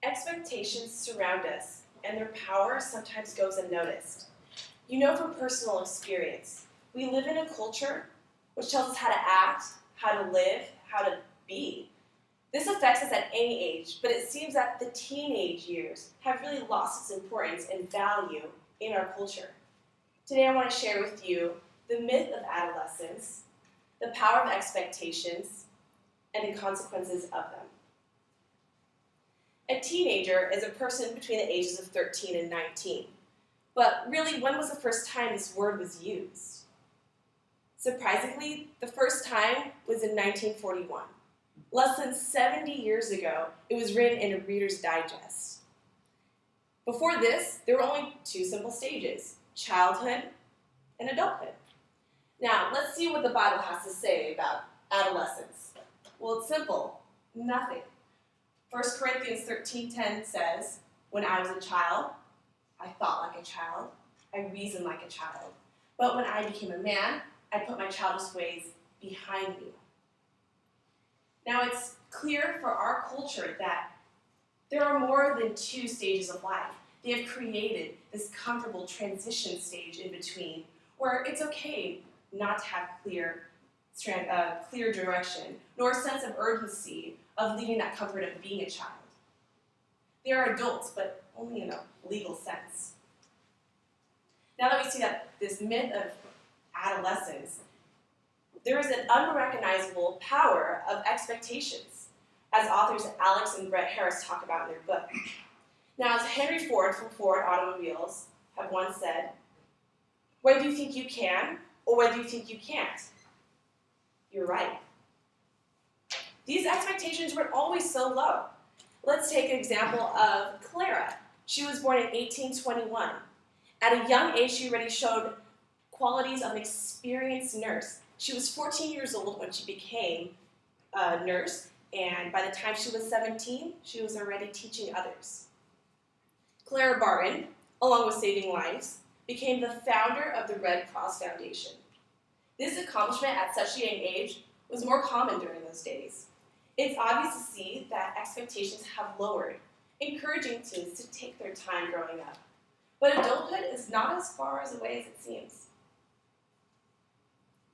Expectations surround us, and their power sometimes goes unnoticed. You know from personal experience, we live in a culture which tells us how to act, how to live, how to be. This affects us at any age, but it seems that the teenage years have really lost its importance and value in our culture. Today I want to share with you the myth of adolescence, the power of expectations, and the consequences of them. A teenager is a person between the ages of 13 and 19. But really, when was the first time this word was used? Surprisingly, the first time was in 1941. Less than 70 years ago, it was written in a Reader's Digest. Before this, there were only two simple stages, childhood and adulthood. Now, let's see what the Bible has to say about adolescence. Well, it's simple, nothing. 1 Corinthians 13:10 says, "When I was a child, I thought like a child, I reasoned like a child. But when I became a man, I put my childish ways behind me." Now, it's clear for our culture that there are more than two stages of life. They have created this comfortable transition stage in between where it's okay not to have clear direction, nor a sense of urgency of leaving that comfort of being a child. They are adults, but only in a legal sense. Now that we see that this myth of adolescence, there is an unrecognizable power of expectations, as authors Alex and Brett Harris talk about in their book. Now, as Henry Ford from Ford Automobiles have once said, "Whether you think you can or whether you think you can't, you're right." These expectations weren't always so low. Let's take an example of Clara. She was born in 1821. At a young age, she already showed qualities of an experienced nurse. She was 14 years old when she became a nurse, and by the time she was 17, she was already teaching others. Clara Barton, along with saving lives, became the founder of the Red Cross Foundation. This accomplishment at such a young age was more common during those days. It's obvious to see that expectations have lowered, encouraging teens to take their time growing up. But adulthood is not as far away as it seems.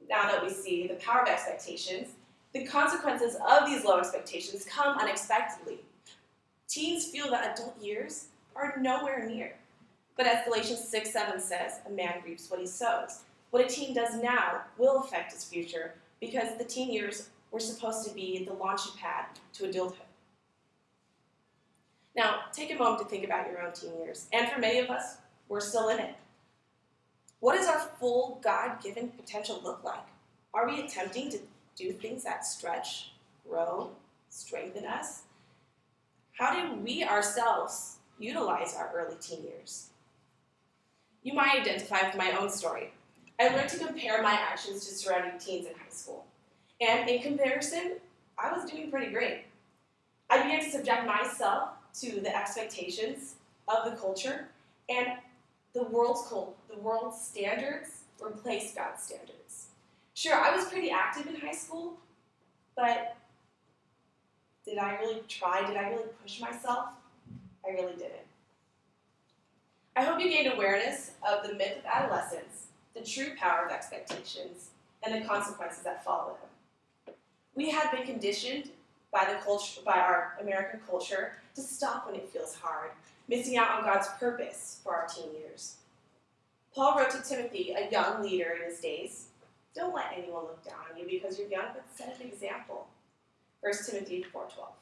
Now that we see the power of expectations, the consequences of these low expectations come unexpectedly. Teens feel that adult years are nowhere near. But as Galatians 6:7 says, a man reaps what he sows. What a teen does now will affect his future because the teen years were supposed to be the launching pad to adulthood. Now, take a moment to think about your own teen years. And for many of us, we're still in it. What does our full God-given potential look like? Are we attempting to do things that stretch, grow, strengthen us? How do we ourselves utilize our early teen years? You might identify with my own story. I learned to compare my actions to surrounding teens in high school. And in comparison, I was doing pretty great. I began to subject myself to the expectations of the culture, and the world's standards replaced God's standards. Sure, I was pretty active in high school, but did I really try? Did I really push myself? I really didn't. I hope you gained awareness of the myth of adolescence, the true power of expectations, and the consequences that follow them. We have been conditioned by our American culture to stop when it feels hard, missing out on God's purpose for our teen years. Paul wrote to Timothy, a young leader in his days, "Don't let anyone look down on you because you're young, but set an example." 1 Timothy 4:12.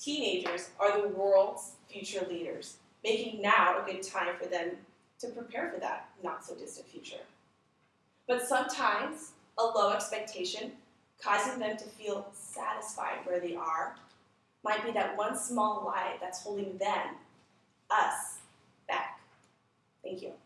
Teenagers are the world's future leaders, making now a good time for them to prepare for that not-so-distant future. But sometimes a low expectation, causing them to feel satisfied where they are, might be that one small lie that's holding them, us, back. Thank you.